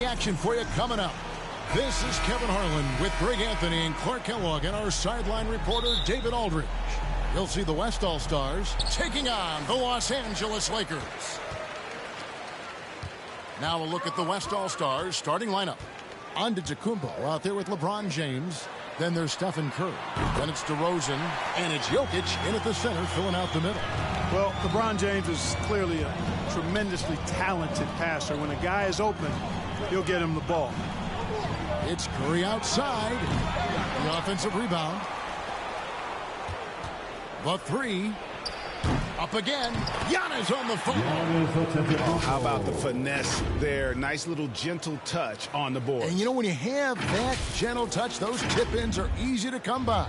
Action for you coming up. This is Kevin Harlan with Greg Anthony and Clark Kellogg and our sideline reporter David Aldridge. You'll see the West All-Stars taking on the Los Angeles Lakers. Now a look at the West All-Stars starting lineup. Antetokounmpo out there with LeBron James. Then there's Stephen Curry. Then it's DeRozan. And it's Jokic in at the center filling out the middle. Well, LeBron James is clearly a tremendously talented passer. When a guy is open, he'll get him the ball. It's Curry outside. The offensive rebound. The three. Up again. Giannis on the phone. How about the finesse there? Nice little gentle touch on the board. And you know, when you have that gentle touch, those tip-ins are easy to come by.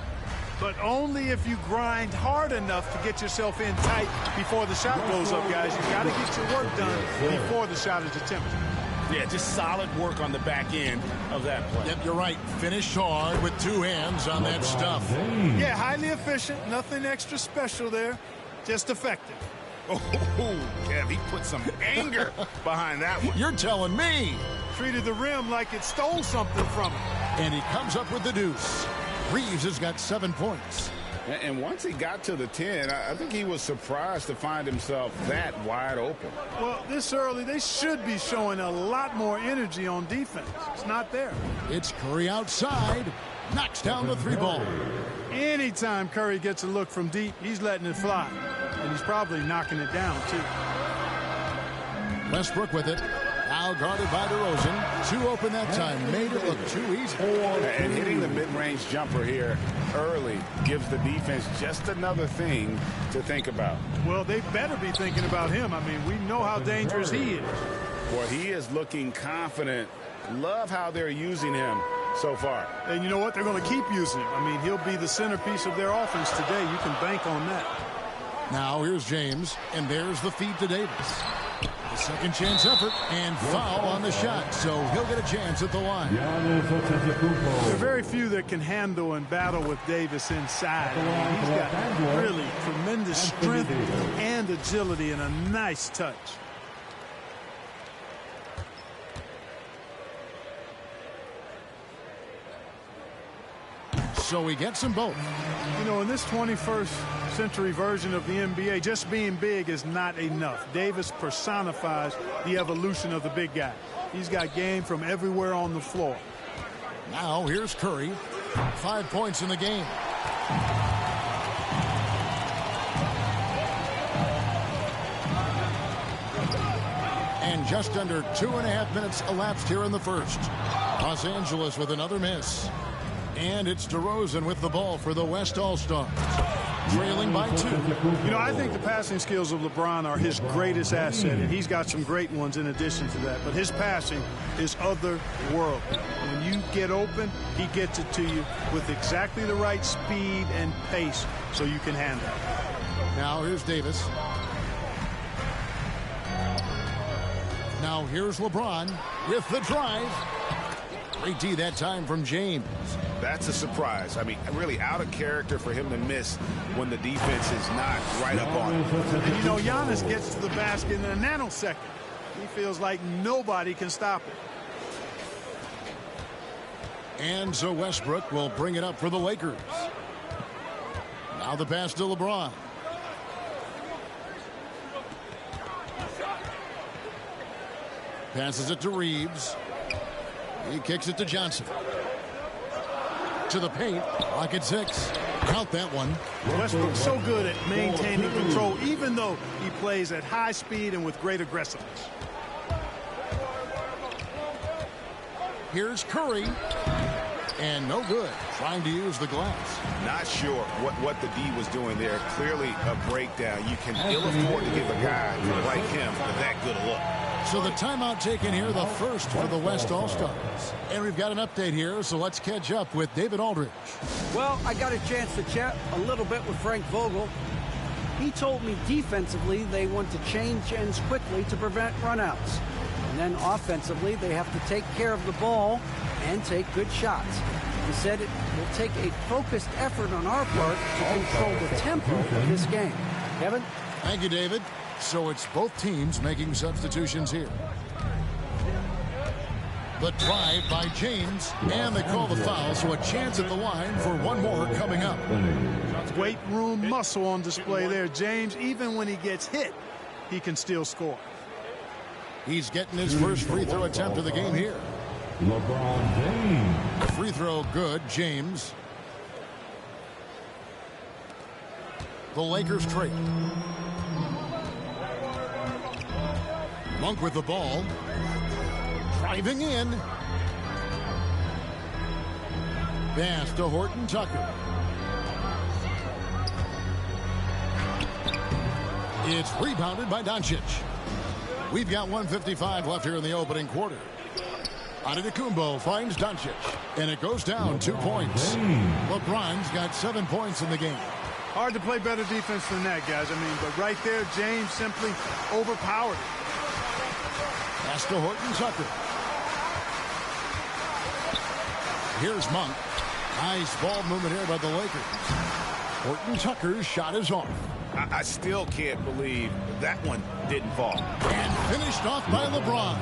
But only if you grind hard enough to get yourself in tight before the shot goes up, guys. You've got to get your work done before the shot is attempted. Yeah, just solid work on the back end of that play. Yep, you're right. Finish hard with two hands on that stuff. Yeah, highly efficient. Nothing extra special there. Just effective. Oh, Kev, he put some anger behind that one. You're telling me. Treated the rim like it stole something from him. And he comes up with the deuce. Reeves has got 7 points. And once he got to the 10, I think he was surprised to find himself that wide open. Well, this early, they should be showing a lot more energy on defense. It's not there. It's Curry outside. Knocks down the three ball. Anytime Curry gets a look from deep, he's letting it fly. And he's probably knocking it down, too. Westbrook with it. Now guarded by DeRozan. Too open that time. Made it look too easy. And hitting the mid-range jumper here early gives the defense just another thing to think about. Well, they better be thinking about him. I mean, we know how dangerous he is. Well, he is looking confident. Love how they're using him so far. And you know what? They're going to keep using him. I mean, he'll be the centerpiece of their offense today. You can bank on that. Now here's James, and there's the feed to Davis. The second chance effort, and foul on the shot, so he'll get a chance at the line. There are very few that can handle and battle with Davis inside. I mean, he's got really tremendous strength and agility and a nice touch. So he gets them both. You know, in this 21st century version of the NBA, just being big is not enough. Davis personifies the evolution of the big guy. He's got game from everywhere on the floor. Now here's Curry. 5 points in the game. And just under 2.5 minutes elapsed here in the first. Los Angeles with another miss. And it's DeRozan with the ball for the West All-Stars. Trailing by 2. You know, I think the passing skills of LeBron are his greatest asset, and he's got some great ones in addition to that. But his passing is otherworldly. When you get open, he gets it to you with exactly the right speed and pace so you can handle it. Now here's Davis. Now here's LeBron with the drive. Great D that time from James. That's a surprise. I mean, really out of character for him to miss when the defense is not right up on him. And you know, Giannis gets to the basket in a nanosecond. He feels like nobody can stop it. And so Westbrook will bring it up for the Lakers. Now the pass to LeBron. Passes it to Reeves. He kicks it to Johnson. To the paint. Rocket 6. Count that one. Westbrook's so good at maintaining control, even though he plays at high speed and with great aggressiveness. Here's Curry. And no good. Trying to use the glass. Not sure what the D was doing there. Clearly a breakdown. You can ill afford to give a guy like him that good a look. So the timeout taken here, the first for the West All-Stars. And we've got an update here, so let's catch up with David Aldridge. Well, I got a chance to chat a little bit with Frank Vogel. He told me defensively they want to change ends quickly to prevent runouts. And then offensively, they have to take care of the ball and take good shots. He said it will take a focused effort on our part to control the tempo of this game. Kevin? Thank you, David. So it's both teams making substitutions here. The drive by James, and they call the foul, so a chance at the line for one more coming up. Weight room muscle on display there. James, even when he gets hit, he can still score. He's getting his first free throw attempt of the game here. LeBron James. Free throw good, James. The Lakers trail. Monk with the ball. Driving in. Pass to Horton Tucker. It's rebounded by Doncic. We've got 1:55 left here in the opening quarter. Antetokounmpo finds Doncic, and it goes down 2 points. LeBron's got 7 points in the game. Hard to play better defense than that, guys. I mean, but right there, James simply overpowered it. Pass to Horton Tucker. Here's Monk. Nice ball movement here by the Lakers. Horton Tucker's shot is off. I still can't believe that one didn't fall. And finished off by LeBron.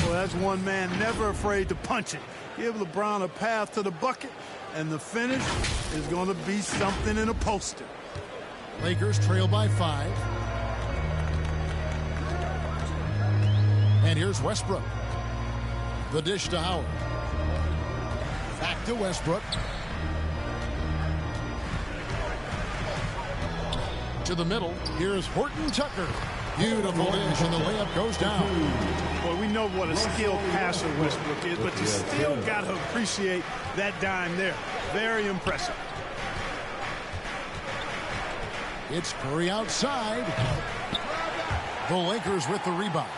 Well, that's one man never afraid to punch it. Give LeBron a path to the bucket, and the finish is going to be something in a poster. Lakers trail by 5. And here's Westbrook. The dish to Howard. Back to Westbrook. To the middle. Here's Horton Tucker. Beautiful dish, and the layup goes down. Well, we know what a skilled passer Westbrook is, but you still got to appreciate that dime there. Very impressive. It's Curry outside. The Lakers with the rebound.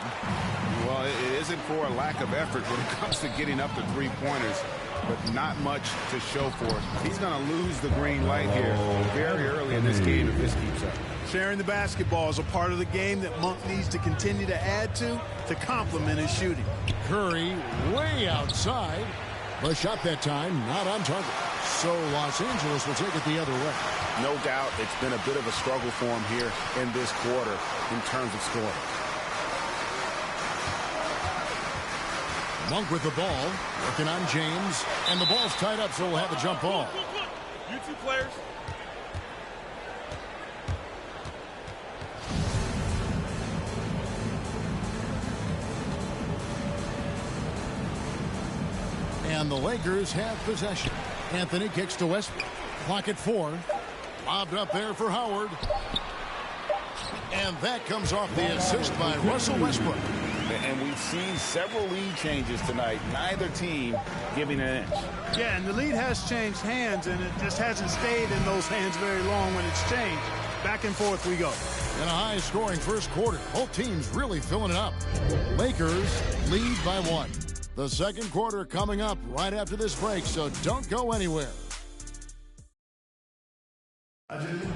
Well, it isn't for a lack of effort when it comes to getting up the three-pointers, but not much to show for it. He's going to lose the green light here very early in this game if this keeps up. Sharing the basketball is a part of the game that Monk needs to continue to add to complement his shooting. Curry way outside. The shot that time not on target. So Los Angeles will take it the other way. No doubt it's been a bit of a struggle for him here in this quarter in terms of scoring. Monk with the ball, working on James, and the ball's tied up, so we'll have a jump ball. You two players. And the Lakers have possession. Anthony kicks to Westbrook. Clock at 4. Lobbed up there for Howard. And that comes off the assist by Russell Westbrook. And we've seen several lead changes tonight. Neither team giving an inch. Yeah, and the lead has changed hands, and it just hasn't stayed in those hands very long when it's changed. Back and forth we go. In a high-scoring first quarter, both teams really filling it up. Lakers lead by 1. The second quarter coming up right after this break, so don't go anywhere. And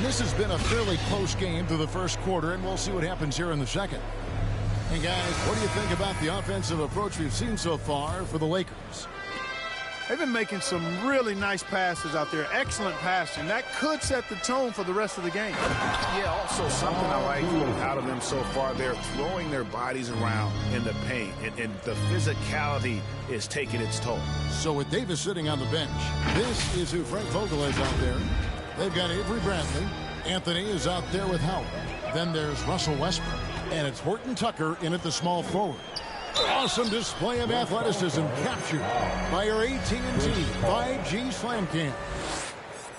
this has been a fairly close game through the first quarter, and we'll see what happens here in the second. And guys, what do you think about the offensive approach we've seen so far for the Lakers? They've been making some really nice passes out there. Excellent passing. That could set the tone for the rest of the game. Yeah, also something I like out of them so far, they're throwing their bodies around in the paint, and the physicality is taking its toll. So with Davis sitting on the bench, this is who Frank Vogel is out there. They've got Avery Bradley. Anthony is out there with Howard. Then there's Russell Westbrook. And it's Horton Tucker in at the small forward. Awesome display of athleticism captured by your AT&T 5G Slam Cam.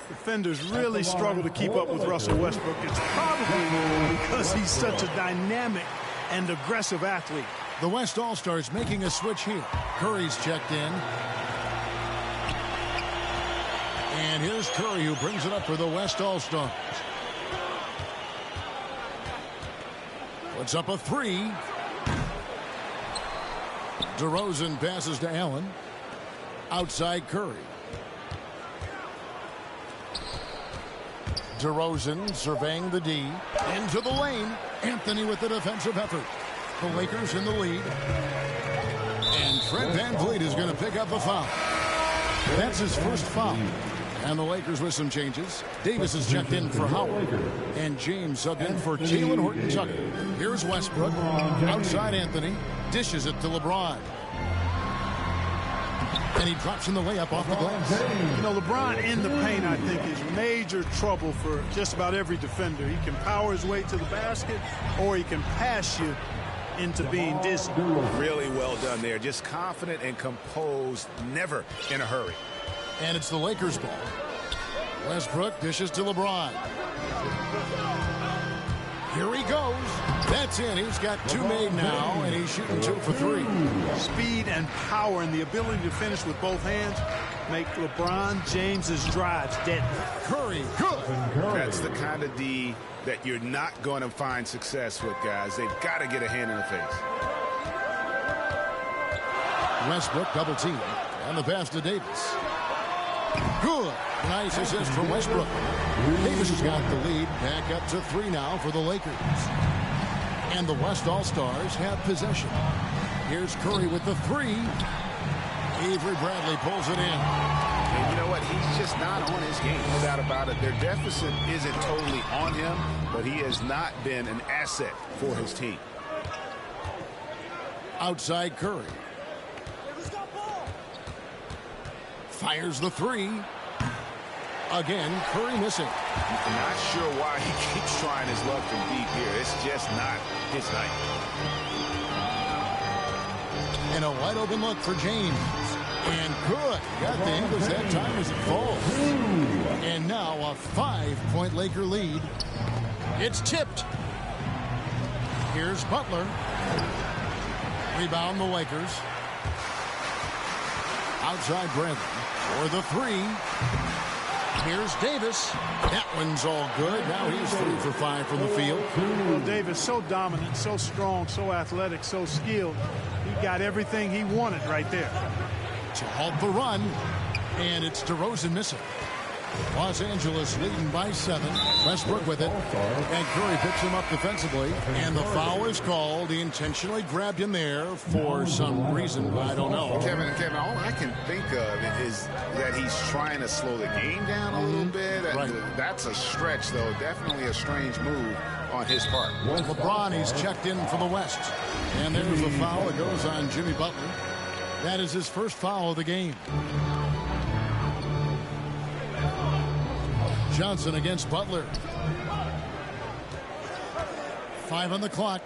Defenders really struggle to keep up with Russell Westbrook. It's probably because he's such a dynamic and aggressive athlete. The West All-Stars making a switch here. Curry's checked in. And here's Curry, who brings it up for the West All-Stars. Puts up a 3. DeRozan passes to Allen. Outside Curry. DeRozan surveying the D. Into the lane. Anthony with the defensive effort. The Lakers in the lead. And Fred VanVleet is going to pick up a foul. That's his first foul. And the Lakers with some changes. Davis is checked in for Howard. And James subbed in for Talen Horton Tucker. Here's Westbrook. Outside Anthony. Dishes it to LeBron. And he drops in the layup off the glass. You know, LeBron in the paint, I think, is major trouble for just about every defender. He can power his way to the basket, or he can pass you into being dizzy. Really well done there. Just confident and composed, never in a hurry. And it's the Lakers' ball. Westbrook dishes to LeBron. Here he goes. That's in. He's got 2 made now, and he's shooting 2 for 3. Speed and power and the ability to finish with both hands make LeBron James's drives deadly. Curry, good. That's the kind of D that you're not going to find success with, guys. They've got to get a hand in the face. Westbrook double team. And the pass to Davis. Good. Nice assist from Westbrook. Davis has got the lead. Back up to 3 now for the Lakers. And the West All-Stars have possession. Here's Curry with the 3. Avery Bradley pulls it in. And you know what? He's just not on his game. No doubt about it. Their deficit isn't totally on him, but he has not been an asset for his team. Outside Curry. Fires the 3. Again, Curry missing. Not sure why he keeps trying his luck from deep here. It's just not his night. And a wide open look for James. And good. Got the English that time as it falls. And now a 5-point Laker lead. It's tipped. Here's Butler. Rebound the Lakers. Outside Bradley for the 3. Here's Davis. That one's all good. Now he's 3 for 5 from the field. Well, Davis, so dominant, so strong, so athletic, so skilled. He got everything he wanted right there. To halt the run. And it's DeRozan missing. Los Angeles leading by 7. Westbrook with it. And Curry picks him up defensively. And the foul is called. He intentionally grabbed him there for some reason. I don't know. Kevin, all I can think of is that he's trying to slow the game down a little bit. Right. That's a stretch, though. Definitely a strange move on his part. LeBron, he's checked in for the West. And there's a foul that goes on Jimmy Butler. That is his first foul of the game. Johnson against Butler. 5 on the clock.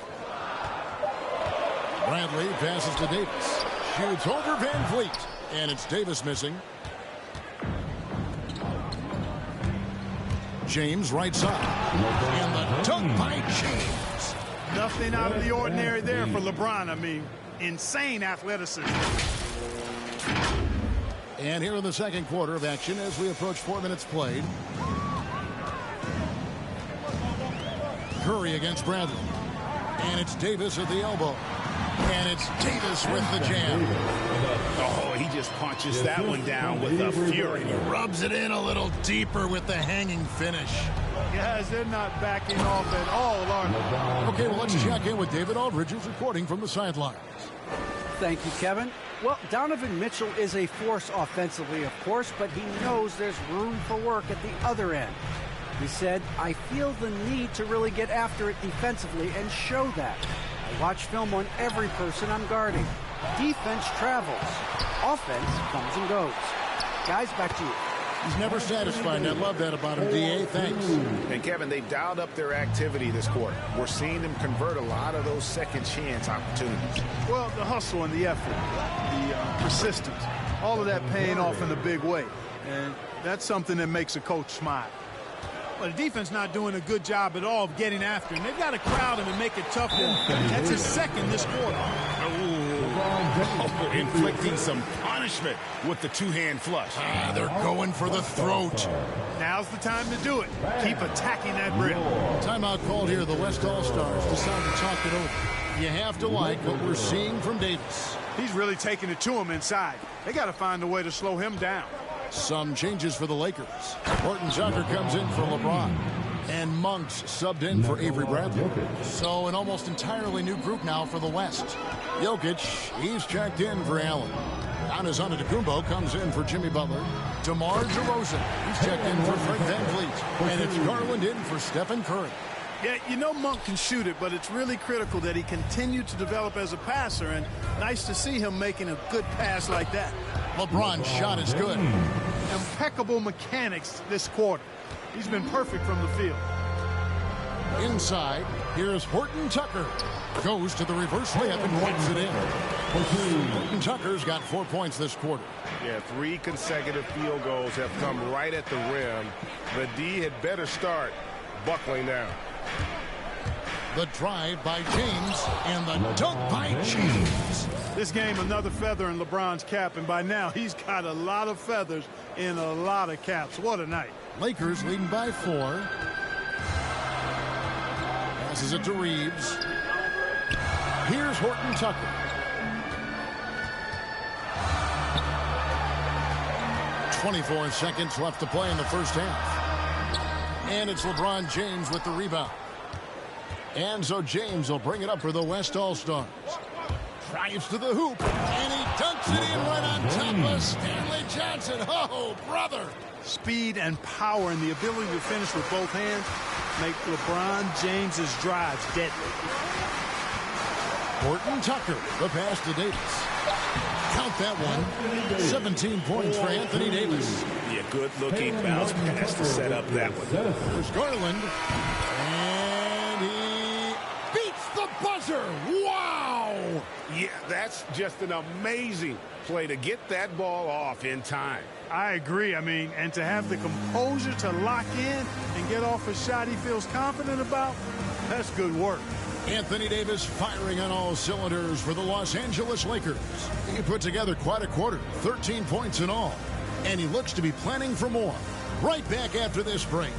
Bradley passes to Davis. Shoots over Van Vliet. And it's Davis missing. James right side. And the dunk by James. Nothing out of the ordinary there for LeBron. I mean, insane athleticism. And here in the second quarter of action as we approach 4 minutes played. Curry against Bradley. And it's Davis at the elbow. And it's Davis with the jam. Oh, he just punches that one down with a fury. Rubs it in a little deeper with the hanging finish. Guys, they're not backing off at all, are they? Okay, well, let's check in with David Aldridge, who's reporting from the sidelines. Thank you, Kevin. Well, Donovan Mitchell is a force offensively, of course, but he knows there's room for work at the other end. He said, I feel the need to really get after it defensively and show that. I watch film on every person I'm guarding. Defense travels. Offense comes and goes. Guys, back to you. He's never satisfied, and I love that about him, D.A. Thanks. And, Kevin, they've dialed up their activity this quarter. We're seeing them convert a lot of those second chance opportunities. Well, the hustle and the effort, the persistence, all of that paying off in a big way. And that's something that makes a coach smile. Well, the defense not doing a good job at all of getting after him. They've got to crowd him and make it tough for him. That's his second this quarter. Inflicting some punishment with the two-hand flush. They're going for the throat. Now's the time to do it. Keep attacking that rim. Timeout called here. The West All-Stars decide to talk it over. You have to like what we're seeing from Davis. He's really taking it to him inside. They got to find a way to slow him down. Some changes for the Lakers. Horton Tucker comes in for LeBron. And Monks subbed in for Avery Bradley. So an almost entirely new group now for the West. Jokic, he's checked in for Allen. Giannis Antetokounmpo comes in for Jimmy Butler. DeMar DeRozan, he's checked in for Fred VanVleet. And it's Garland in for Stephen Curry. Yeah, you know Monk can shoot it, but it's really critical that he continue to develop as a passer, and nice to see him making a good pass like that. LeBron's shot is good. Impeccable mechanics this quarter. He's been perfect from the field. Inside, here's Horton Tucker. Goes to the reverse layup and points it in. Horton Tucker's got 4 points this quarter. Yeah, 3 consecutive field goals have come right at the rim. The D had better start buckling down. The drive by James and the dunk by James. This game, another feather in LeBron's cap, and by now he's got a lot of feathers in a lot of caps. What a night. Lakers leading by 4. Passes it to Reeves. Here's Horton Tucker. 24 seconds left to play in the first half. And it's LeBron James with the rebound. And so James will bring it up for the West All-Stars. Drives to the hoop, and he dunks it in right on top of Stanley Johnson. Oh, brother. Speed and power and the ability to finish with both hands make LeBron James's drives deadly. Horton Tucker, the pass to Davis. Count that one. 17 points for Anthony Davis. Yeah, good-looking bounce pass to set up that one. There's Garland. And he beats the buzzer. Wow! Yeah, that's just an amazing play to get that ball off in time. I agree. I mean, and to have the composure to lock in and get off a shot he feels confident about, that's good work. Anthony Davis firing on all cylinders for the Los Angeles Lakers. He put together quite a quarter, 13 points in all. And he looks to be planning for more. Right back after this break.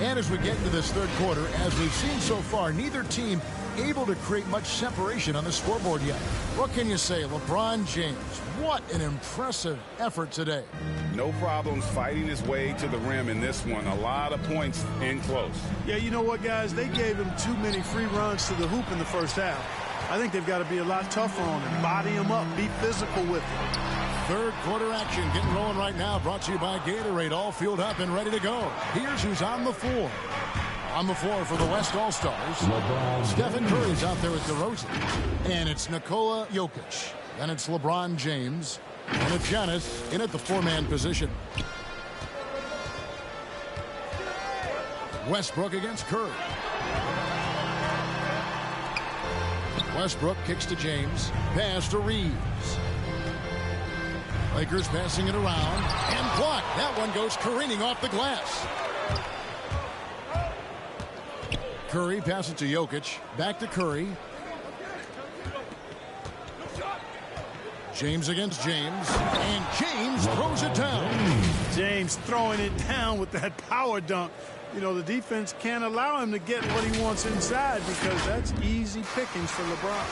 And as we get into this third quarter, as we've seen so far, neither team able to create much separation on the scoreboard yet. What can you say? LeBron James, what an impressive effort today. No problems fighting his way to the rim in this one. A lot of points in close. Yeah, you know what, guys? They gave him too many free runs to the hoop in the first half. I think they've got to be a lot tougher on him. Body him up. Be physical with him. Third quarter action getting rolling right now. Brought to you by Gatorade. All fueled up and ready to go. Here's who's on the floor. On the floor for the West All-Stars. Stephen Curry's out there with DeRozan. And it's Nikola Jokic. Then it's LeBron James. And it's Giannis in at the 4-man position. Westbrook against Curry. Westbrook kicks to James. Pass to Reeves. Lakers passing it around and blocked. That one goes careening off the glass. Curry passes to Jokic. Back to Curry. James against James. And James throws it down. James throwing it down with that power dunk. You know, the defense can't allow him to get what he wants inside because that's easy pickings for LeBron.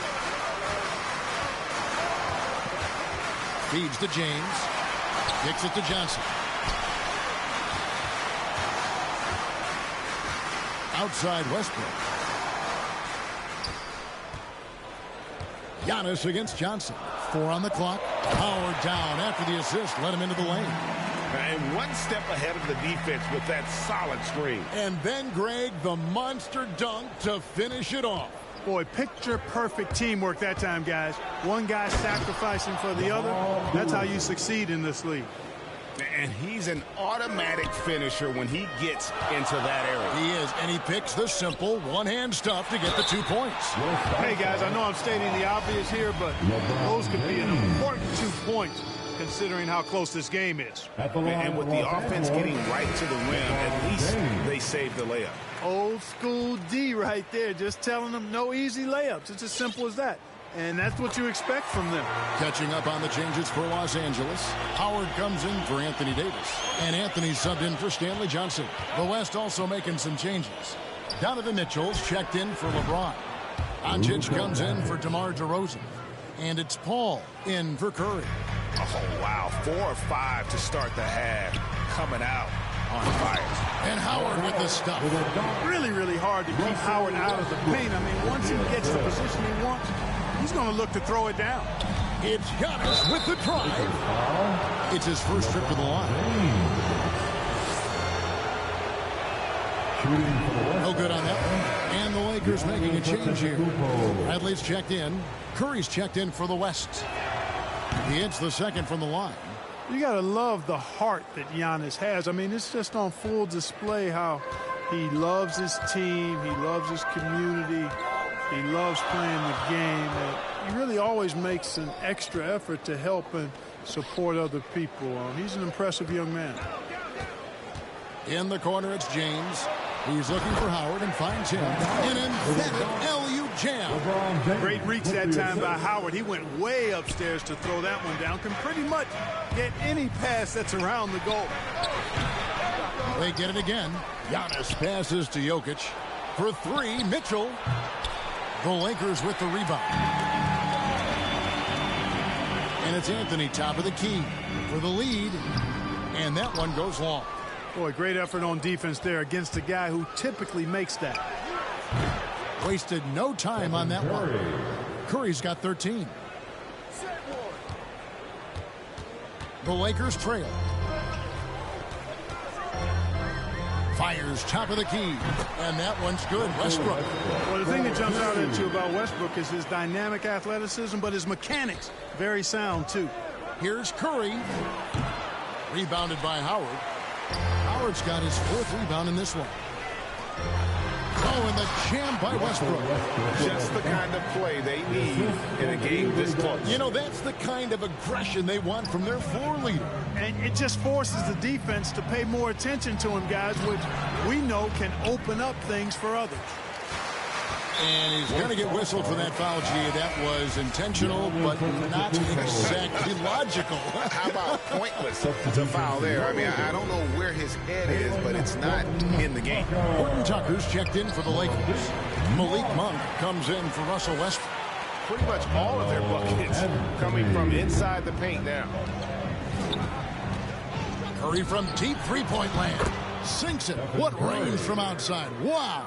Feeds to James. Kicks it to Johnson. Outside Westbrook. Giannis against Johnson. 4 on the clock. Power down after the assist. Let him into the lane. And one step ahead of the defense with that solid screen. And then, Greg, the monster dunk to finish it off. Boy, picture-perfect teamwork that time, guys. One guy sacrificing for the other. That's how you succeed in this league. And he's an automatic finisher when he gets into that area. He is, and he picks the simple one-hand stuff to get the 2 points. Hey, guys, I know I'm stating the obvious here, but those could be an important 2 points considering how close this game is. And with the offense getting right to the rim, at least they saved the layup. Old school D right there, just telling them no easy layups. It's as simple as that. and that's what you expect from them. Catching up on the changes for Los Angeles. Howard comes in for Anthony Davis. And Anthony subbed in for Stanley Johnson. The West also making some changes. Donovan Mitchell's checked in for LeBron. Doncic comes in for DeMar DeRozan. And it's Paul in for Curry. Oh, wow. 4 or 5 to start the half. Coming out on fire. And Howard with the stuff. Really, really hard to keep Howard out of the paint. I mean, once he gets the position he wants, he's going to look to throw it down. It's Giannis with the drive. It's his first trip to the line. No good on that one. And the Lakers making a change here. Bradley's checked in. Curry's checked in for the West. He hits the second from the line. You got to love the heart that Giannis has. I mean, it's just on full display how he loves his team. He loves his community. He loves playing the game. And he really always makes an extra effort to help and support other people. He's an impressive young man. In the corner, it's James. He's looking for Howard and finds him. An emphatic LU jam. Great reach that time by Howard. He went way upstairs to throw that one down. Can pretty much get any pass that's around the goal. They get it again. Giannis passes to Jokic. For 3, Mitchell. The Lakers with the rebound. And it's Anthony, top of the key, for the lead. And that one goes long. Boy, great effort on defense there against a guy who typically makes that. Wasted no time on that one. Curry's got 13. The Lakers trail. Fires top of the key. And that one's good. Westbrook. Well, the thing that jumps out at you about Westbrook is his dynamic athleticism, but his mechanics, very sound, too. Here's Curry. Rebounded by Howard. Howard's got his 4th rebound in this one. Oh, and the jam by Westbrook. Just the kind of play they need in a game this close. You know, that's the kind of aggression they want from their floor leader. And it just forces the defense to pay more attention to him, guys, which we know can open up things for others. And he's going to get whistled for that foul, G. That was intentional, but not exactly logical. How about pointless to foul there? I mean, I don't know where his head is, but it's not in the game. Horton Tucker's checked in for the Lakers. Malik Monk comes in for Russell Westbrook. Pretty much all of their buckets coming from inside the paint now. Curry from deep three-point land. Sinks it. What range from outside. Wow.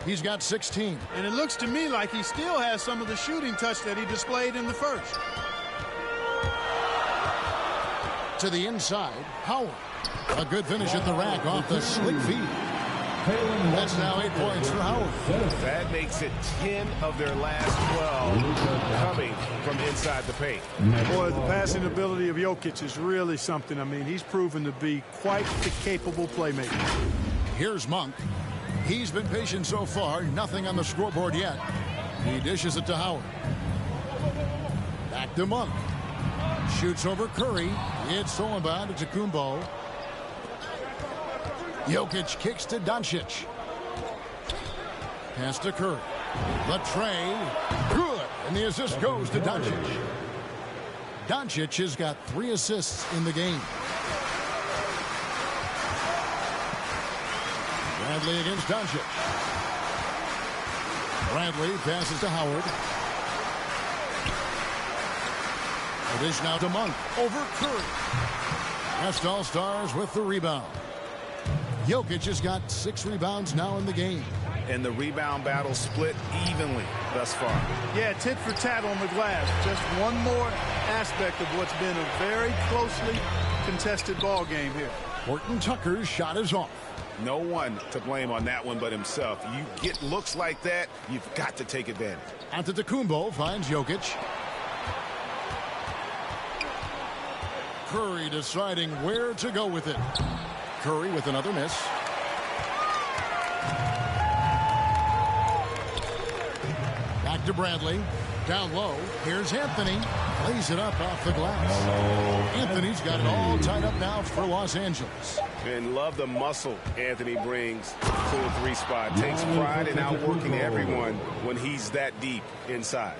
He's got 16. And it looks to me like he still has some of the shooting touch that he displayed in the first. To the inside, Howard. A good finish at the rack off the slick feed. That's now 8 points for Howard. That makes it 10 of their last 12 coming from inside the paint. Boy, the passing ability of Jokic is really something. I mean, he's proven to be quite the capable playmaker. Here's Monk. He's been patient so far. Nothing on the scoreboard yet. He dishes it to Howard. Back to Monk. Shoots over Curry. It's stolen by Antetokounmpo. Jokic kicks to Doncic. Pass to Curry. The tray. Good. And the assist goes to Doncic. Doncic has got 3 assists in the game. Bradley against Doncic. Bradley passes to Howard. The dish now to Monk. Over Curry. West All-Stars with the rebound. Jokic has got 6 rebounds now in the game. And the rebound battle split evenly thus far. Yeah, tit for tat on the glass. Just one more aspect of what's been a very closely contested ball game here. Horton Tucker's shot is off. No one to blame on that one but himself. You get looks like that, you've got to take advantage. Antetokounmpo finds Jokic. Curry deciding where to go with it. Curry with another miss. Back to Bradley. Down low. Here's Anthony. Lays it up off the glass. Anthony's got it all tied up now for Los Angeles. And love the muscle Anthony brings to the 3 spot. Takes pride in outworking everyone when he's that deep inside.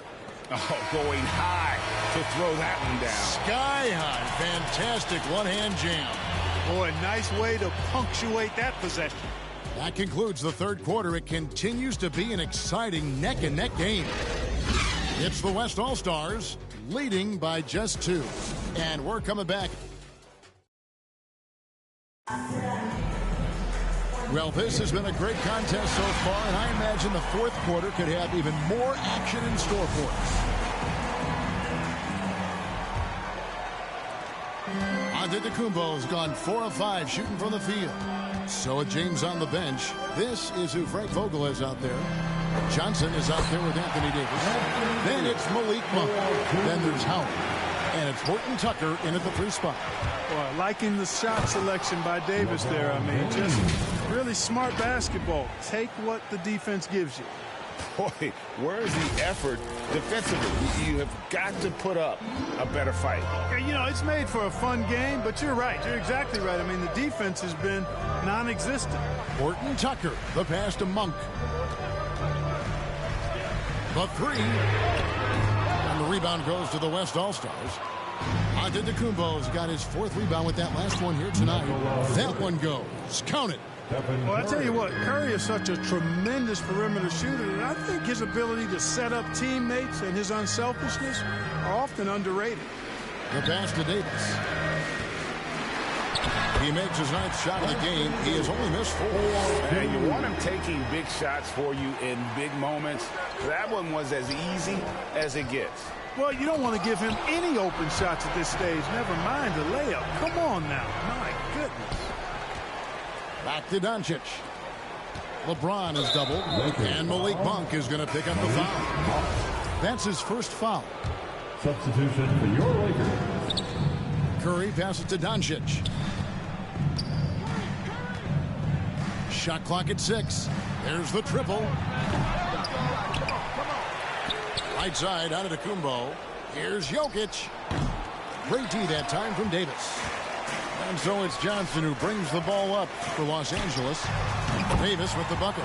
Oh, going high to throw that one down. Sky high. Fantastic one-hand jam. Boy, nice way to punctuate that possession. That concludes the third quarter. It continues to be an exciting neck-and-neck game. It's the West All-Stars leading by just 2. And we're coming back. Well, this has been a great contest so far, and I imagine the fourth quarter could have even more action in store for us. Antetokounmpo has gone 4 of 5 shooting from the field. So with James on the bench, this is who Frank Vogel is out there. Johnson is out there with Anthony Davis. Then it's Malik Monk. Then there's Howard. And it's Horton Tucker in at the 3 spot. Well, liking the shot selection by Davis there. I mean, just really smart basketball. Take what the defense gives you. Boy, where's the effort defensively? You have got to put up a better fight. You know, it's made for a fun game, but you're right. You're exactly right. I mean, the defense has been non-existent. Horton Tucker, the pass to Monk. The 3. And the rebound goes to the West All-Stars. Antetokounmpo's got his 4th rebound with that last one here tonight. That one goes. Count it. Well, I tell you what, Curry is such a tremendous perimeter shooter, and I think his ability to set up teammates and his unselfishness are often underrated. The pass to Davis. He makes his 9th shot of the game. He has only missed 4. And you want him taking big shots for you in big moments. That one was as easy as it gets. Well, you don't want to give him any open shots at this stage. Never mind a layup. Come on now. My goodness. Back to Doncic. LeBron is doubled. And Malik Monk is going to pick up the foul. That's his first foul. Substitution for your Lakers. Curry passes to Doncic. Shot clock at 6. There's the triple. Right side, Antetokounmpo. Here's Jokic. Great D that time from Davis. And so it's Johnson who brings the ball up for Los Angeles. Davis with the bucket.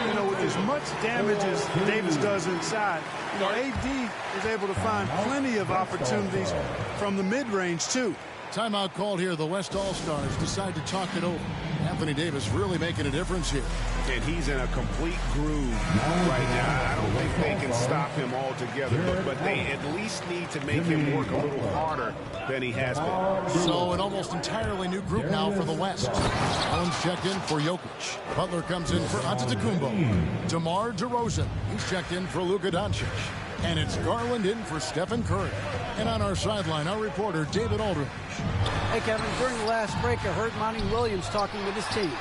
You know, with as much damage as Davis does inside, you know, AD is able to find plenty of opportunities from the mid-range, too. Timeout called here. The West All-Stars decide to talk it over. Anthony Davis really making a difference here. And he's in a complete groove right now. I don't think they can stop him altogether, but they at least need to make him work a little harder than he has been. So an almost entirely new group now for the West. Allen's checked in for Jokic. Butler comes in for Antetokounmpo. DeMar DeRozan, he's checked in for Luka Doncic. And it's Garland in for Stephen Curry. And on our sideline, our reporter, David Aldridge. Hey, Kevin, during the last break, I heard Monty Williams talking with his team.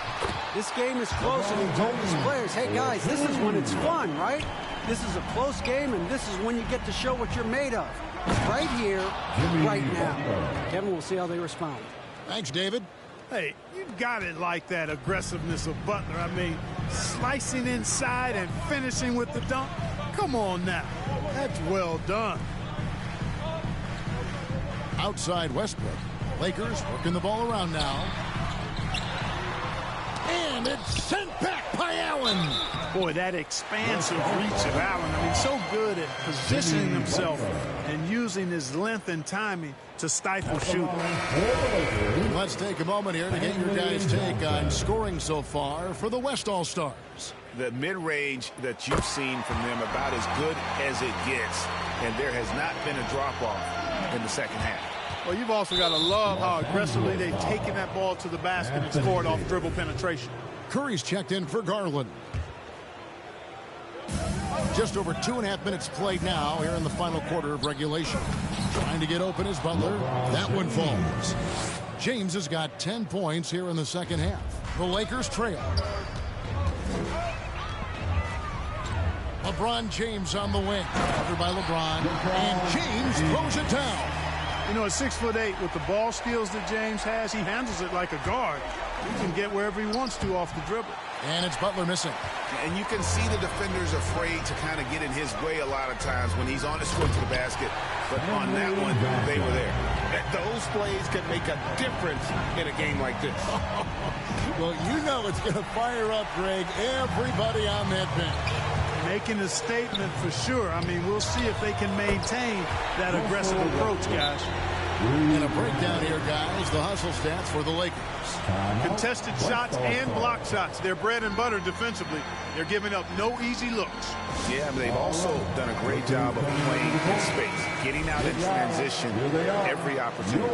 This game is close, and he told his players, hey, guys, this is when it's fun, right? This is a close game, and this is when you get to show what you're made of. Right here, right now. Kevin, we'll see how they respond. Thanks, David. Hey, you got it like that aggressiveness of Butler. I mean, slicing inside and finishing with the dunk. Come on now. That's well done. Outside Westbrook. Lakers working the ball around now. And it's sent back by Allen. Boy, that expansive reach of Allen. I mean, so good at positioning himself and using his length and timing to stifle shooting. Let's take a moment here to get your guys' take on scoring so far for the West All-Stars. The mid-range that you've seen from them about as good as it gets, and there has not been a drop-off in the second half. Well, you've also got to love how aggressively they've taken that ball to the basket and scored off dribble penetration. Curry's checked in for Garland. Just over 2.5 minutes played now here in the final quarter of regulation. Trying to get open is Butler. That one falls. James has got 10 points here in the second half. The Lakers trail. LeBron James on the wing. Covered by LeBron. And James throws it down. You know, at 6'8", with the ball skills that James has, he handles it like a guard. He can get wherever he wants to off the dribble. And it's Butler missing. And you can see the defenders afraid to kind of get in his way a lot of times when he's on his way to the basket. But on that one, they were there. Those plays can make a difference in a game like this. Well, you know it's going to fire up, Greg, everybody on that bench. Making a statement for sure. I mean, we'll see if they can maintain that aggressive approach, guys. And a breakdown here, guys. The hustle stats for the Lakers. Contested shots and block shots. They're bread and butter defensively. They're giving up no easy looks. Yeah, but they've also done a great job of playing in space, getting out in transition every opportunity.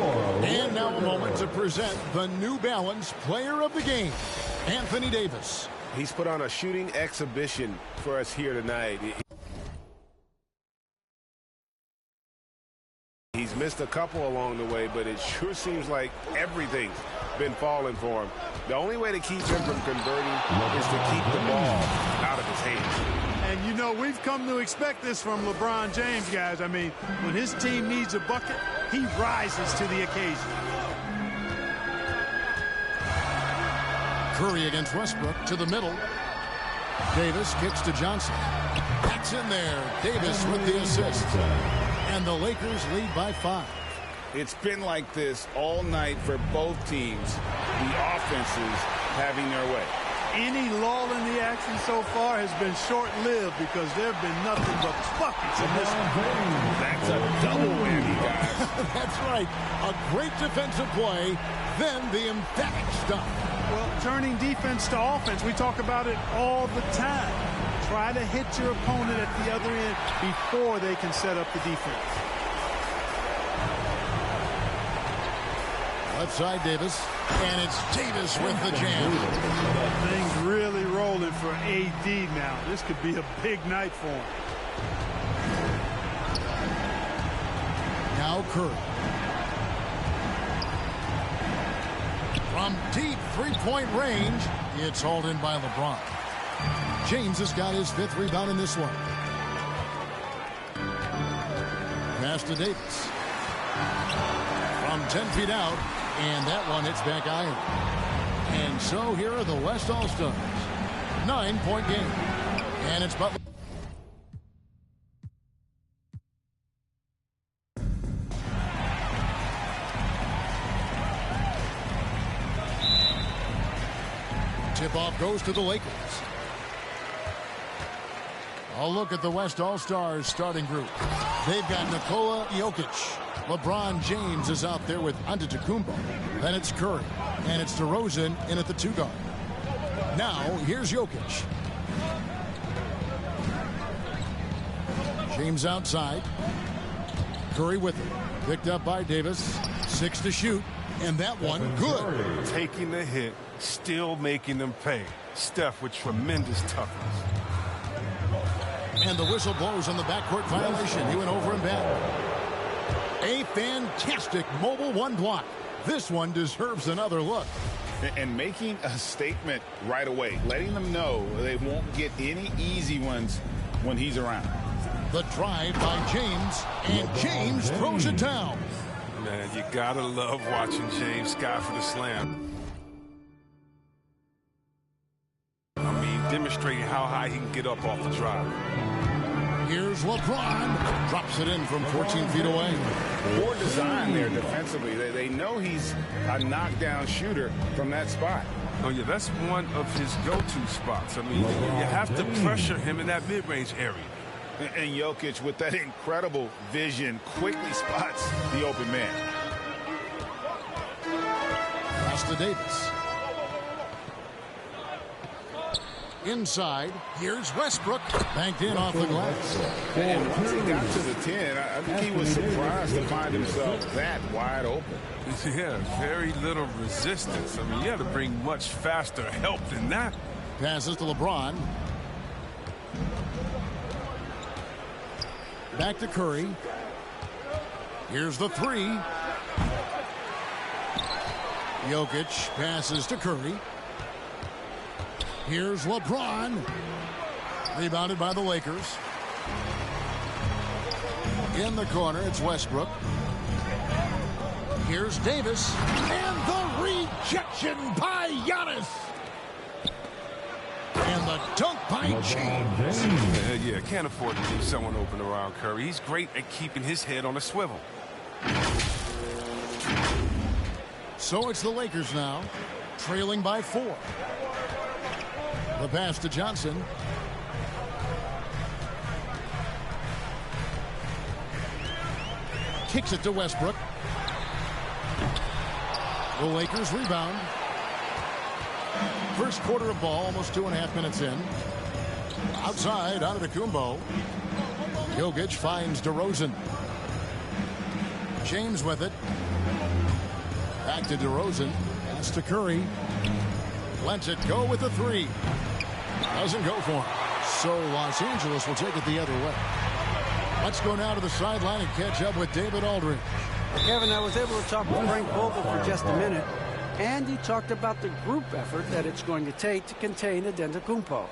And now a moment to present the New Balance Player of the Game, Anthony Davis. He's put on a shooting exhibition for us here tonight. He's missed a couple along the way, but it sure seems like everything's been falling for him. The only way to keep him from converting is to keep the ball out of his hands. And, you know, we've come to expect this from LeBron James, guys. I mean, when his team needs a bucket, he rises to the occasion. Curry against Westbrook to the middle. Davis kicks to Johnson. That's in there. Davis with the assist. And the Lakers lead by 5. It's been like this all night for both teams. The offenses having their way. Any lull in the action so far has been short-lived because there have been nothing but buckets in this one. That's a double whammy, guys. That's right. A great defensive play, then the emphatic stuff. Well, turning defense to offense, we talk about it all the time. Try to hit your opponent at the other end before they can set up the defense. Left side, Davis. And it's Davis with the jam. Things really rolling for AD now. This could be a big night for him. Now Curry. From deep three-point range, it's hauled in by LeBron. James has got his 5th rebound in this one. Pass to Davis. From 10 feet out, and that one hits back iron. And so here are the West All-Stars. 9-point game. And it's Butler. Tip-off goes to the Lakers. A look at the West All-Stars starting group. They've got Nikola Jokic. LeBron James is out there with Antetokounmpo. Then it's Curry. And it's DeRozan in at the 2 guard. Now, here's Jokic. James outside. Curry with it. Picked up by Davis. 6 to shoot. And that one, good. Taking the hit, still making them pay. Steph with tremendous toughness. And the whistle blows on the backcourt violation. He went over and back. A fantastic mobile 1 block. This one deserves another look. And making a statement right away, letting them know they won't get any easy ones when he's around. The drive by James, and James throws it down. Man, you gotta love watching James sky for the slam. I mean, demonstrating how high he can get up off the drive. Here's LeBron. Drops it in from 14 feet away. Poor design there defensively. They know he's a knockdown shooter from that spot. Oh, yeah, that's one of his go-to spots. I mean, you have to pressure him in that mid-range area. And Jokic, with that incredible vision, quickly spots the open man. Pass to Davis. Inside, here's Westbrook. Banked in off the glass. And once he got to the 10, I think he was surprised to find himself that wide open. Yeah, very little resistance. I mean, you have to bring much faster help than that. Passes to LeBron. Back to Curry. Here's the 3. Jokic passes to Curry. Here's LeBron. Rebounded by the Lakers. In the corner, it's Westbrook. Here's Davis. And the rejection by Giannis. And the dunk by James. Yeah, can't afford to leave someone open around Curry. He's great at keeping his head on a swivel. So it's the Lakers now, trailing by 4. The pass to Johnson. kicks it to Westbrook. The Lakers rebound. First quarter of ball, almost 2.5 minutes in. Outside, Antetokounmpo. Jokic finds DeRozan. James with it. Back to DeRozan. Pass to Curry. Lets it go with the three. Doesn't go for him. So Los Angeles will take it the other way. Let's go now to the sideline and catch up with David Aldridge. Kevin, I was able to talk with Frank Vogel for just a minute, and he talked about the group effort that it's going to take to contain Antetokounmpo.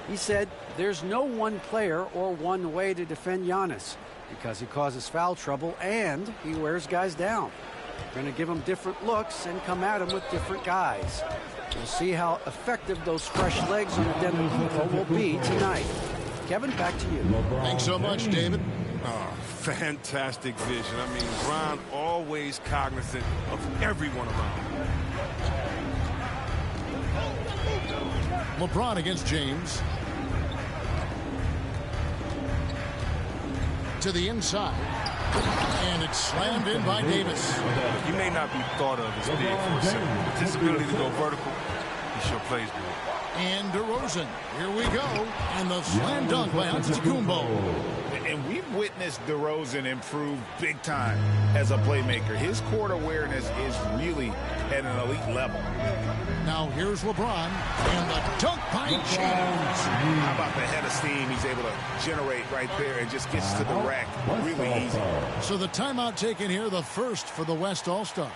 He said there's no one player or one way to defend Giannis because he causes foul trouble and he wears guys down. We're going to give him different looks and come at him with different guys. We'll see how effective those fresh legs on Antetokounmpo will be tonight. Kevin, back to you. Thanks so much, David. Oh, fantastic vision. I mean, Bron always cognizant of everyone around him. LeBron against James. To the inside. And it's slammed in by Davis. He may not be thought of as big for a second, but his ability to go vertical, he sure plays good. And DeRozan. Here we go. And the slam dunk by Antetokounmpo. And we've witnessed DeRozan improve big time as a playmaker. His court awareness is really at an elite level. Now here's LeBron. And the dunk by James. How about the head of steam he's able to generate right there and just gets to the rack really easy. So the timeout taken here, the first for the West All-Stars.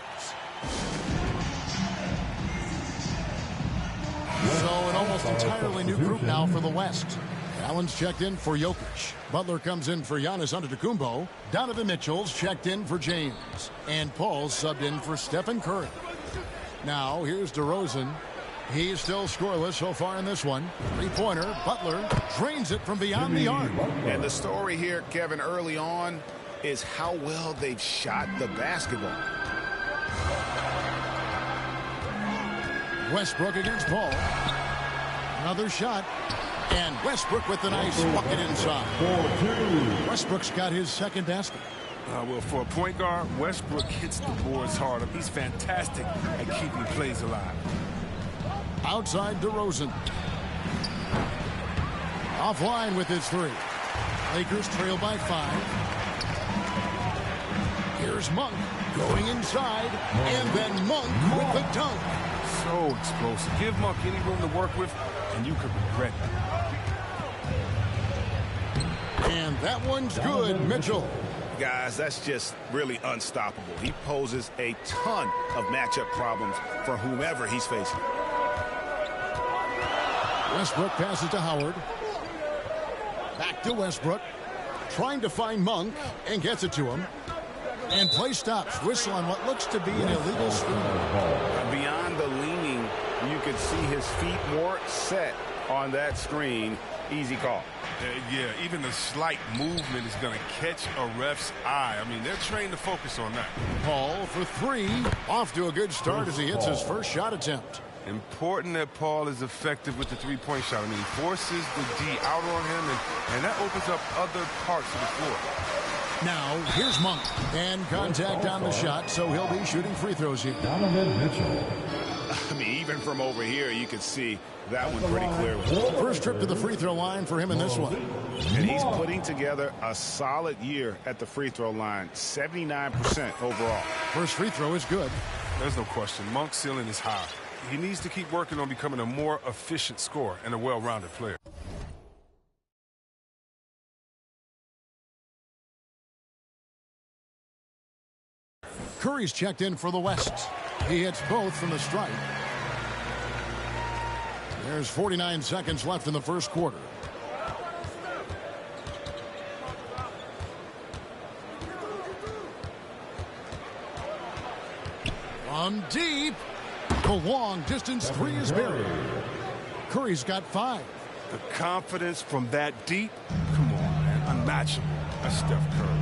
So an almost entirely new group now for the West. Allen's checked in for Jokic. Butler comes in for Giannis Antetokounmpo. Donovan Mitchell's checked in for James. And Paul's subbed in for Stephen Curry. Now here's DeRozan. He's still scoreless so far in this one. Three-pointer. Butler drains it from beyond the arc. And the story here, Kevin, early on is how well they've shot the basketball. Westbrook against Paul. Another shot. And Westbrook with a nice bucket inside. Westbrook's got his second basket. Well, for a point guard, Westbrook hits the boards harder. He's fantastic at keeping plays alive. Outside DeRozan. Offline with his three. Lakers trail by 5. Here's Monk going inside. And then Monk with the dunk. So explosive. Give Monk any room to work with, and you could regret it. And that one's good, Mitchell. Guys, that's just really unstoppable. He poses a ton of matchup problems for whomever he's facing. Westbrook passes to Howard. Back to Westbrook. Trying to find Monk and gets it to him. And play stops. Whistle on what looks to be an illegal screen. Beyond the leaning, you could see his feet more set on that screen. Easy call. Yeah, even the slight movement is going to catch a ref's eye. I mean, they're trained to focus on that. Paul for 3. Off to a good start as he hits his first shot attempt. Important that Paul is effective with the three-point shot. I mean, he forces the D out on him, and that opens up other parts of the floor. Now, here's Monk. And contact on the shot, so he'll be shooting free throws here. Donovan Mitchell. I mean, even from over here, you can see that one pretty clearly. First trip to the free throw line for him in this one. And he's putting together a solid year at the free throw line, 79% overall. First free throw is good. There's no question. Monk's ceiling is high. He needs to keep working on becoming a more efficient scorer and a well-rounded player. Curry's checked in for the West. He hits both from the stripe. There's 49 seconds left in the first quarter. From deep. The long distance three is buried. Curry's got 5. The confidence from that deep, come on, man, unmatchable. That's Steph Curry.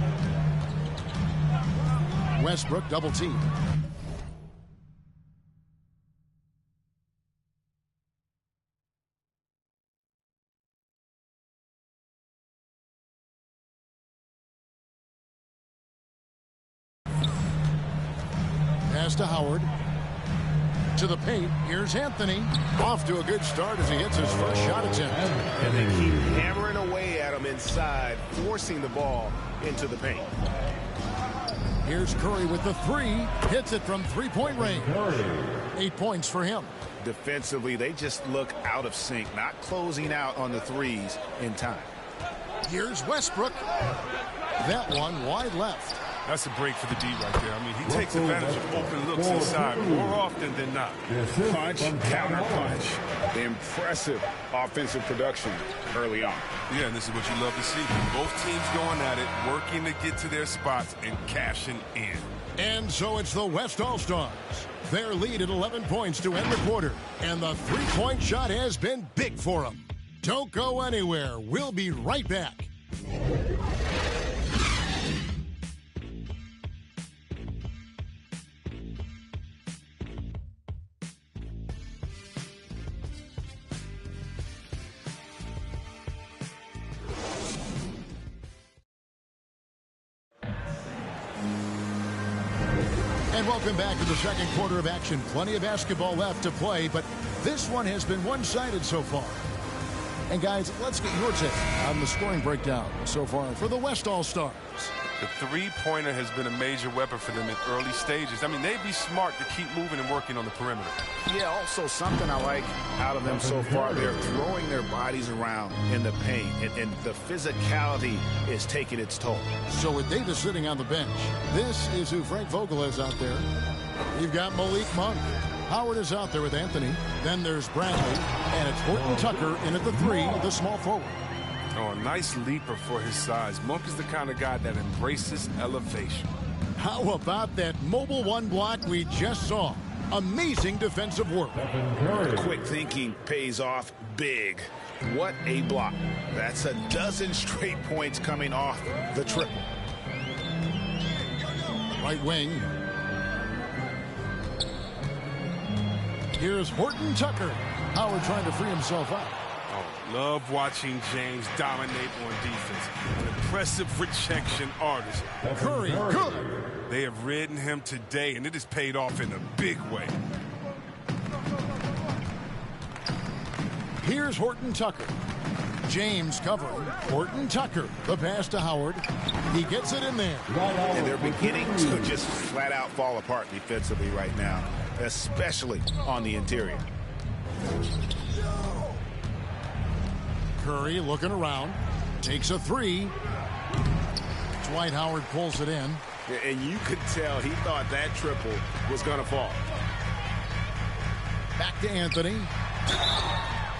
Westbrook double team. pass to Howard. To the paint. Here's Anthony. Off to a good start as he hits his first shot attempt. And they keep hammering away at him inside, forcing the ball into the paint. Here's Curry with the three. Hits it from three-point range. 8 points for him. Defensively, they just look out of sync, not closing out on the threes in time. Here's Westbrook. That one wide left. That's a break for the D right there. I mean, he takes advantage of open looks inside more often than not. Punch, counter punch. The impressive offensive production early on. Yeah, and this is what you love to see. Both teams going at it, working to get to their spots and cashing in. And so it's the West All-Stars. Their lead at 11 points to end the quarter. And the three-point shot has been big for them. Don't go anywhere. We'll be right back. And welcome back to the second quarter of action. Plenty of basketball left to play, but this one has been one-sided so far. And guys, let's get your take on the scoring breakdown so far for the West All-Stars. The three-pointer has been a major weapon for them in early stages. I mean, they'd be smart to keep moving and working on the perimeter. Yeah, also something I like out of them so far, they're throwing their bodies around in the paint, and the physicality is taking its toll. So with Davis sitting on the bench, this is who Frank Vogel is out there. You've got Malik Monk. Howard is out there with Anthony. Then there's Bradley, and it's Horton Tucker in at the three, the small forward. Oh, a nice leaper for his size. Monk is the kind of guy that embraces elevation. How about that mobile one block we just saw? Amazing defensive work. Quick thinking pays off big. What a block. That's a dozen straight points coming off the triple. Right wing. Here's Horton Tucker. Howard trying to free himself up. Oh, love watching James dominate on defense. An impressive rejection artist. Curry, good. They have ridden him today, and it has paid off in a big way. Here's Horton Tucker. James covering. Horton Tucker. The pass to Howard. He gets it in there. And they're beginning to just flat out fall apart defensively right now, especially on the interior. Curry looking around. Takes a three. Dwight Howard pulls it in. And you could tell he thought that triple was going to fall. Back to Anthony.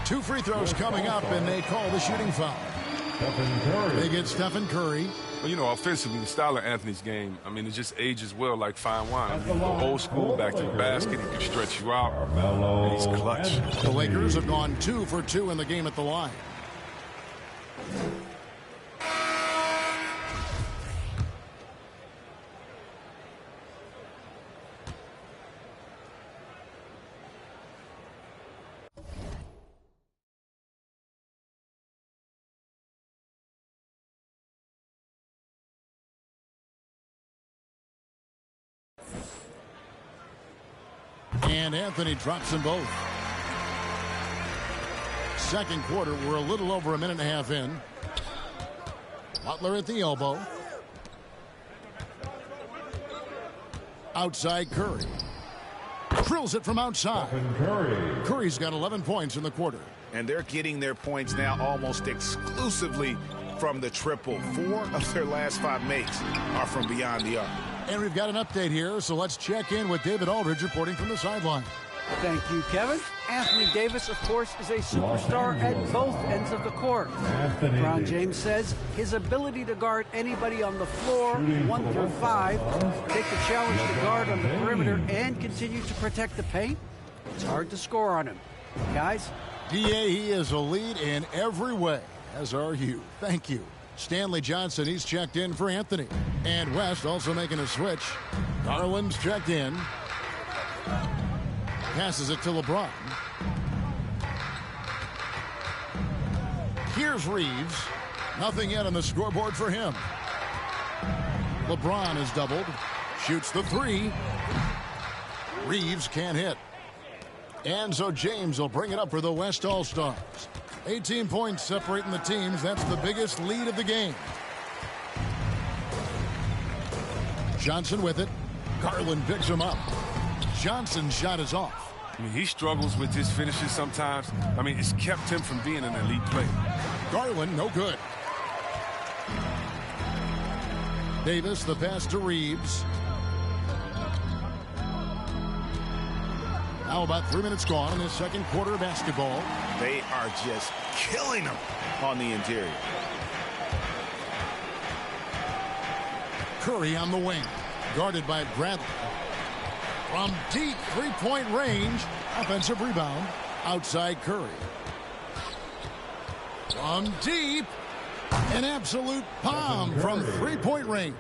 2 free throws coming up, and they call the shooting foul. They get Stephen Curry. Well, you know, offensively, the style of Anthony's game, I mean, it just ages well like fine wine. I mean, old school, back to the basket, he can stretch you out, and he's clutch. The Lakers have gone 2 for 2 in the game at the line. And Anthony drops them both. Second quarter, we're a little over a minute and a half in. Butler at the elbow. Outside Curry. Drills it from outside. Curry's got 11 points in the quarter. And they're getting their points now almost exclusively from the triple. 4 of their last 5 makes are from beyond the arc. And we've got an update here, so let's check in with David Aldridge reporting from the sideline. Thank you, Kevin. Anthony Davis, of course, is a superstar at both ends of the court. LeBron James says his ability to guard anybody on the floor, 1 through 5, take the challenge to guard on the perimeter, and continue to protect the paint, it's hard to score on him. Guys? DA, he is a lead in every way, as are you. Thank you. Stanley Johnson, he's checked in for Anthony. And West also making a switch. Garland's checked in. Passes it to LeBron. Here's Reeves. Nothing yet on the scoreboard for him. LeBron is doubled. Shoots the three. Reeves can't hit. And so James will bring it up for the West All-Stars. 18 points separating the teams. That's the biggest lead of the game. Johnson with it. Garland picks him up. Johnson's shot is off. I mean, he struggles with his finishes sometimes. I mean, it's kept him from being an elite player. Garland, no good. Davis, the pass to Reeves. Now about 3 minutes gone in the second quarter of basketball. They are just killing them on the interior. Curry on the wing, guarded by Bradley. From deep three-point range, offensive rebound, outside Curry. From deep, an absolute bomb from three-point range.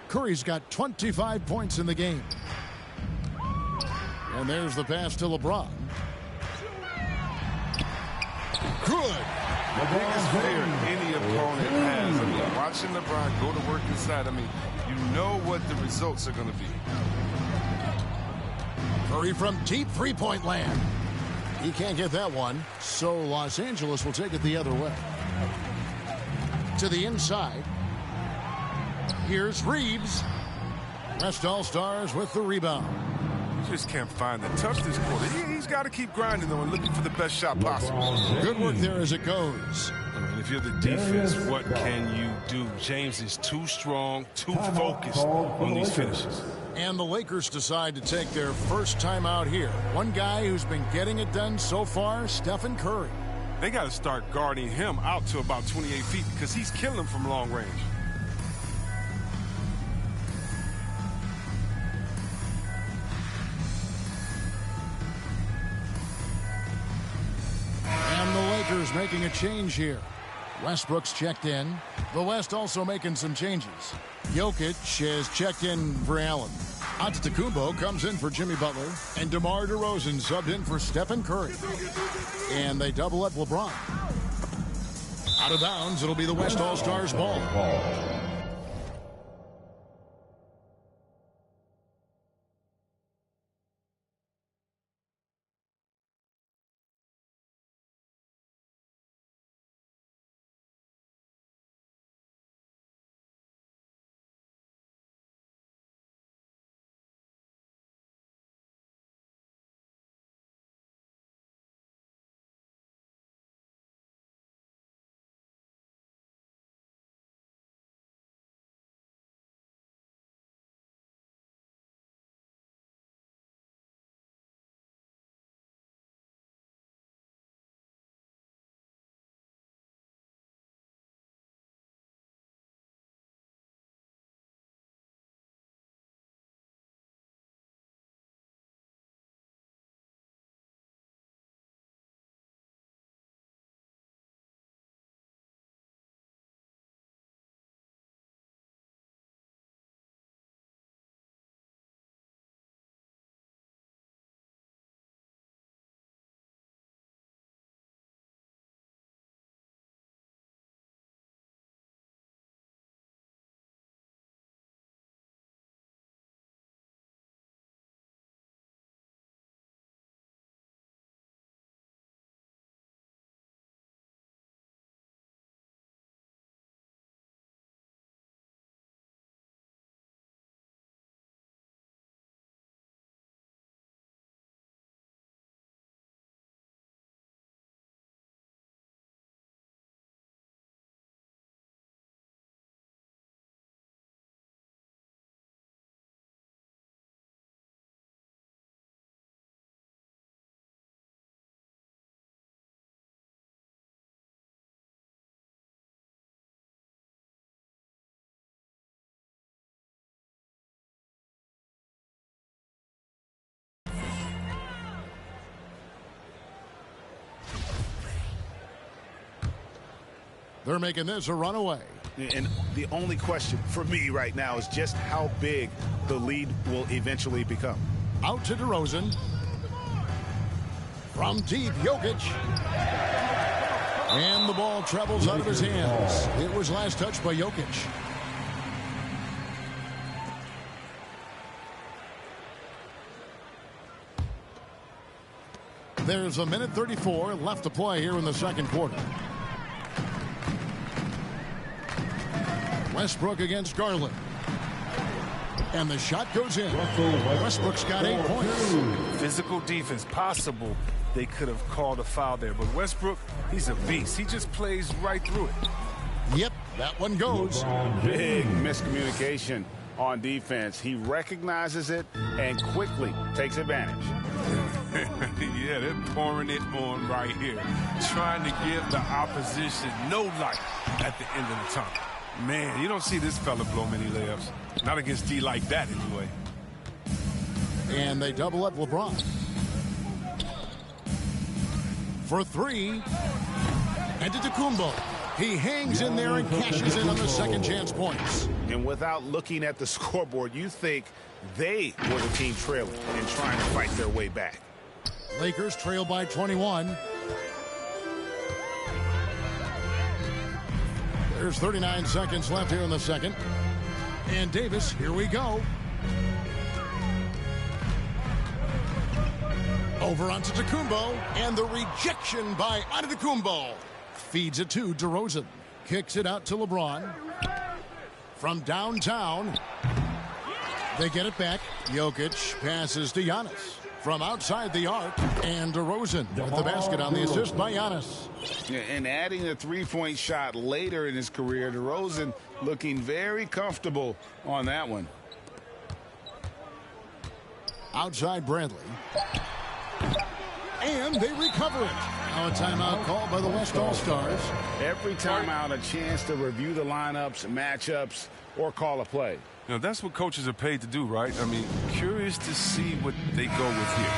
Curry's got 25 points in the game. And there's the pass to LeBron. Good. The biggest fear any opponent has. I mean, watching LeBron go to work inside, I mean, you know what the results are going to be. Curry from deep three-point land. He can't get that one, so Los Angeles will take it the other way. To the inside. Here's Reeves. West All-Stars with the rebound. Just can't find the touch this quarter. He's got to keep grinding, though, and looking for the best shot possible. Good work there as it goes. And if you're the defense, what can you do? James is too strong, too focused on these finishes. And the Lakers decide to take their first time out here. One guy who's been getting it done so far, Stephen Curry. They got to start guarding him out to about 28 feet because he's killing them from long range. And the Lakers making a change here. Westbrook's checked in. The West also making some changes. Jokic has checked in for Allen. Antetokounmpo comes in for Jimmy Butler. And DeMar DeRozan subbed in for Stephen Curry. And they double up LeBron. Out of bounds, it'll be the West All-Stars ball. They're making this a runaway. And the only question for me right now is just how big the lead will eventually become. Out to DeRozan. From deep, Jokic. And the ball travels out of his hands. It was last touched by Jokic. There's a minute 34 left to play here in the second quarter. Westbrook against Garland. And the shot goes in. Westbrook's got 8 points. Physical defense possible. They could have called a foul there. But Westbrook, he's a beast. He just plays right through it. Yep, that one goes. Big miscommunication on defense. He recognizes it and quickly takes advantage. Yeah, they're pouring it on right here. Trying to give the opposition no light at the end of the tunnel. Man, you don't see this fella blow many layups. Not against D like that, anyway. And they double up LeBron. For 3. Antetokounmpo. He hangs in there and cashes in on the second chance points. And without looking at the scoreboard, you think they were the team trailing and trying to fight their way back. Lakers trail by 21. There's 39 seconds left here in the second. And Davis, here we go. Over onto Antetokounmpo, and the rejection by Antetokounmpo. Feeds it to DeRozan. Kicks it out to LeBron. From downtown, they get it back. Jokic passes to Giannis. From outside the arc, and DeRozan with the basket on the assist by Giannis. And adding a three-point shot later in his career, DeRozan looking very comfortable on that one. Outside Bradley. And they recover it. Now a timeout called by the West All-Stars. Every timeout a chance to review the lineups, matchups, or call a play. You know, that's what coaches are paid to do, right? I mean, curious to see what they go with here.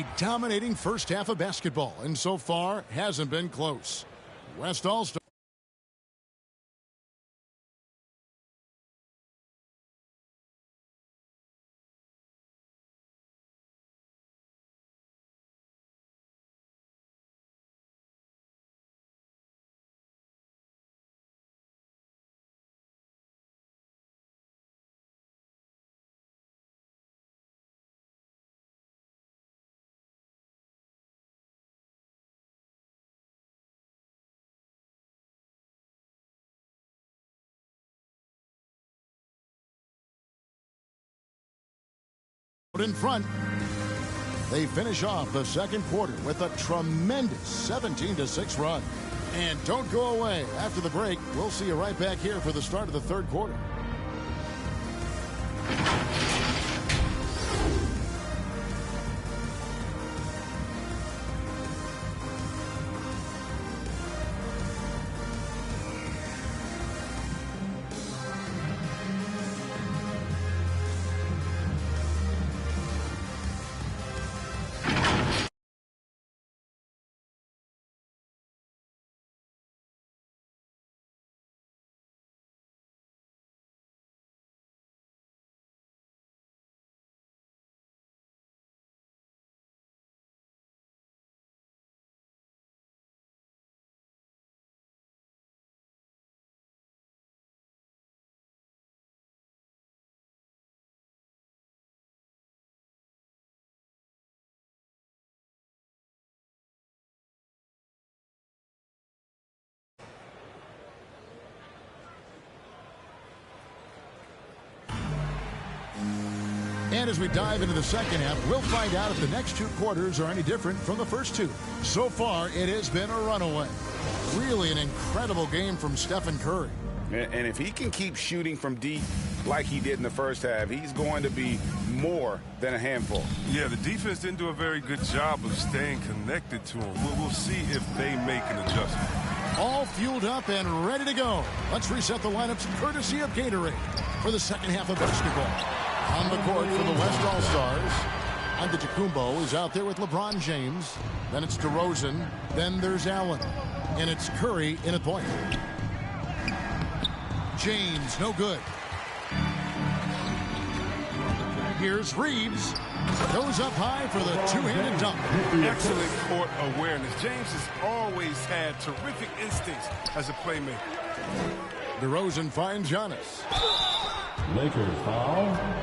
A dominating first half of basketball, and so far hasn't been close. West All-Stars. In front, they finish off the second quarter with a tremendous 17-6 run. And don't go away. After the break, we'll see you right back here for the start of the third quarter. And as we dive into the second half, we'll find out if the next two quarters are any different from the first two. So far, it has been a runaway. Really an incredible game from Stephen Curry. And if he can keep shooting from deep like he did in the first half, he's going to be more than a handful. Yeah, the defense didn't do a very good job of staying connected to him. We'll see if they make an adjustment. All fueled up and ready to go. Let's reset the lineups courtesy of Gatorade for the second half of basketball. On the court for the West All-Stars, Antetokounmpo is out there with LeBron James. Then it's DeRozan. Then there's Allen. And it's Curry in at point. James, no good. Here's Reeves. Goes up high for the two-handed dunk. Excellent court awareness. James has always had terrific instincts as a playmaker. DeRozan finds Giannis. Lakers foul.